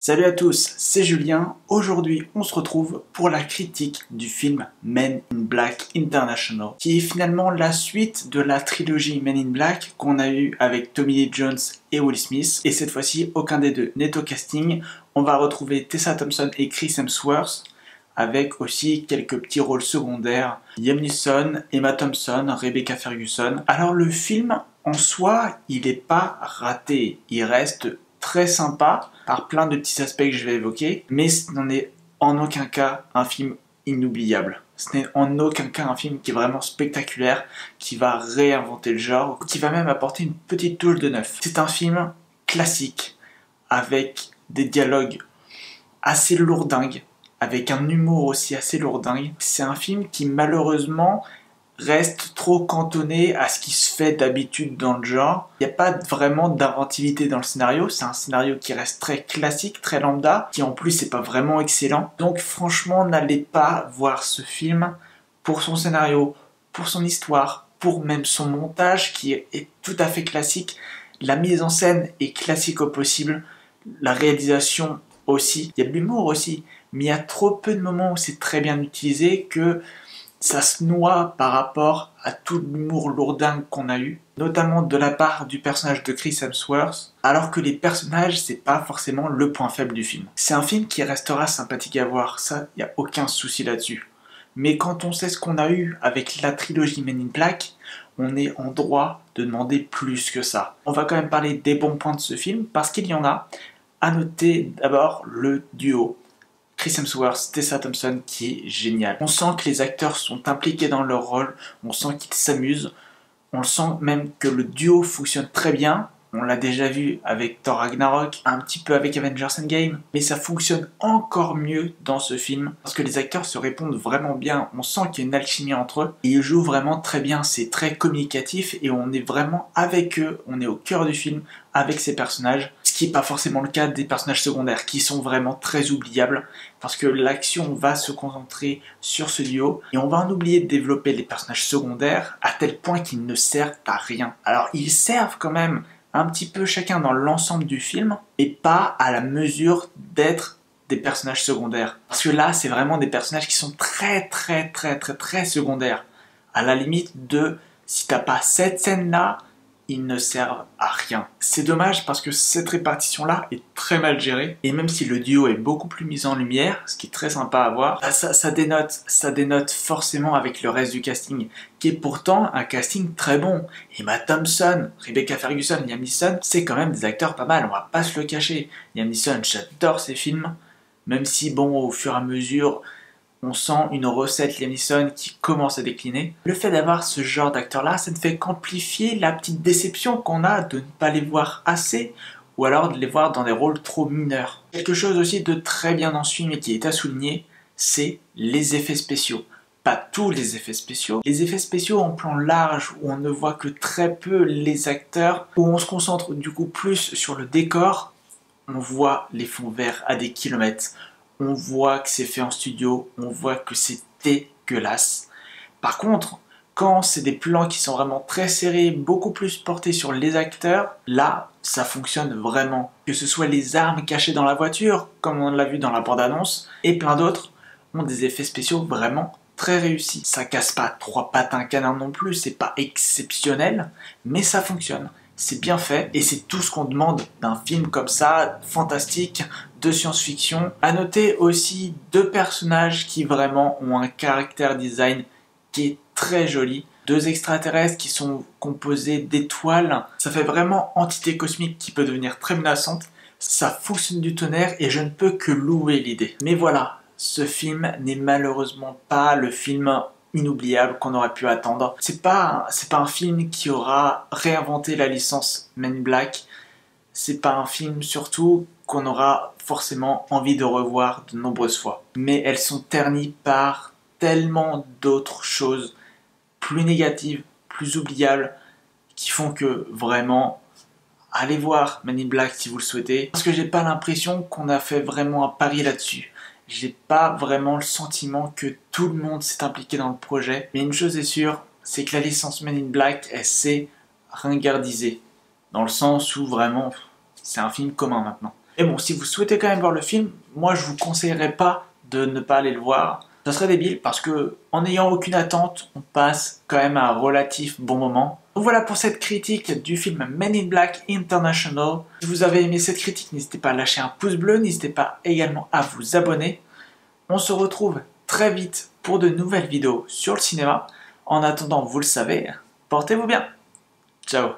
Salut à tous, c'est Julien. Aujourd'hui, on se retrouve pour la critique du film Men in Black International, qui est finalement la suite de la trilogie Men in Black qu'on a eu avec Tommy Lee Jones et Will Smith. Et cette fois-ci, aucun des deux n'est au casting. On va retrouver Tessa Thompson et Chris Hemsworth, avec aussi quelques petits rôles secondaires. Liam Neeson, Emma Thompson, Rebecca Ferguson. Alors le film, en soi, il n'est pas raté. Il reste très sympa par plein de petits aspects que je vais évoquer, mais ce n'en est en aucun cas un film inoubliable. Ce n'est en aucun cas un film qui est vraiment spectaculaire, qui va réinventer le genre, ou qui va même apporter une petite touche de neuf. C'est un film classique, avec des dialogues assez lourdingues, avec un humour aussi assez lourdingue. C'est un film qui malheureusement reste trop cantonné à ce qui se fait d'habitude dans le genre. Il n'y a pas vraiment d'inventivité dans le scénario, c'est un scénario qui reste très classique, très lambda, qui en plus n'est pas vraiment excellent. Donc franchement, n'allez pas voir ce film pour son scénario, pour son histoire, pour même son montage qui est tout à fait classique. La mise en scène est classique au possible, la réalisation aussi, il y a de l'humour aussi, mais il y a trop peu de moments où c'est très bien utilisé que ça se noie par rapport à tout l'humour lourdingue qu'on a eu, notamment de la part du personnage de Chris Hemsworth, alors que les personnages, c'est pas forcément le point faible du film. C'est un film qui restera sympathique à voir, ça, y a aucun souci là-dessus. Mais quand on sait ce qu'on a eu avec la trilogie Men in Black, on est en droit de demander plus que ça. On va quand même parler des bons points de ce film, parce qu'il y en a. À noter d'abord le duo Chris Hemsworth, Tessa Thompson qui est génial. On sent que les acteurs sont impliqués dans leur rôle, on sent qu'ils s'amusent, on sent même que le duo fonctionne très bien. On l'a déjà vu avec Thor Ragnarok, un petit peu avec Avengers Endgame, mais ça fonctionne encore mieux dans ce film parce que les acteurs se répondent vraiment bien, on sent qu'il y a une alchimie entre eux et ils jouent vraiment très bien, c'est très communicatif et on est vraiment avec eux, on est au cœur du film avec ces personnages, ce qui n'est pas forcément le cas des personnages secondaires qui sont vraiment très oubliables parce que l'action va se concentrer sur ce duo et on va en oublier de développer les personnages secondaires à tel point qu'ils ne servent à rien. Alors ils servent quand même un petit peu chacun dans l'ensemble du film et pas à la mesure d'être des personnages secondaires. Parce que là, c'est vraiment des personnages qui sont très secondaires. À la limite de, si t'as pas cette scène-là, ils ne servent à rien. C'est dommage parce que cette répartition-là est très mal gérée. Et même si le duo est beaucoup plus mis en lumière, ce qui est très sympa à voir, ça dénote forcément avec le reste du casting, qui est pourtant un casting très bon. Emma Thompson, Rebecca Ferguson, Liam Neeson, c'est quand même des acteurs pas mal, on va pas se le cacher. Liam Neeson, j'adore ses films, même si bon, au fur et à mesure, on sent une recette Liam Neeson qui commence à décliner. Le fait d'avoir ce genre d'acteurs-là, ça ne fait qu'amplifier la petite déception qu'on a de ne pas les voir assez, ou alors de les voir dans des rôles trop mineurs. Quelque chose aussi de très bien dans ce film et qui est à souligner, c'est les effets spéciaux. Pas tous les effets spéciaux. Les effets spéciaux en plan large, où on ne voit que très peu les acteurs, où on se concentre du coup plus sur le décor, on voit les fonds verts à des kilomètres. On voit que c'est fait en studio, on voit que c'est dégueulasse. Par contre, quand c'est des plans qui sont vraiment très serrés, beaucoup plus portés sur les acteurs, là, ça fonctionne vraiment. Que ce soit les armes cachées dans la voiture, comme on l'a vu dans la bande-annonce, et plein d'autres, ont des effets spéciaux vraiment très réussis. Ça casse pas trois pattes à un canard non plus, c'est pas exceptionnel, mais ça fonctionne. C'est bien fait et c'est tout ce qu'on demande d'un film comme ça, fantastique, de science-fiction. À noter aussi deux personnages qui vraiment ont un caractère design qui est très joli. Deux extraterrestres qui sont composés d'étoiles. Ça fait vraiment entité cosmique qui peut devenir très menaçante. Ça fonctionne du tonnerre et je ne peux que louer l'idée. Mais voilà, ce film n'est malheureusement pas le film inoubliable qu'on aurait pu attendre. C'est pas un film qui aura réinventé la licence Men in Black. C'est pas un film surtout qu'on aura forcément envie de revoir de nombreuses fois. Mais elles sont ternies par tellement d'autres choses plus négatives, plus oubliables, qui font que vraiment, allez voir Men in Black si vous le souhaitez. Parce que j'ai pas l'impression qu'on a fait vraiment un pari là-dessus. J'ai pas vraiment le sentiment que tout le monde s'est impliqué dans le projet. Mais une chose est sûre, c'est que la licence Men in Black, elle s'est ringardisée. Dans le sens où vraiment, c'est un film commun maintenant. Et bon, si vous souhaitez quand même voir le film, moi je vous conseillerais pas de ne pas aller le voir. Ça serait débile parce que, en n'ayant aucune attente, on passe quand même un relatif bon moment. Donc voilà pour cette critique du film Men in Black International. Si vous avez aimé cette critique, n'hésitez pas à lâcher un pouce bleu, n'hésitez pas également à vous abonner. On se retrouve très vite pour de nouvelles vidéos sur le cinéma. En attendant, vous le savez, portez-vous bien. Ciao.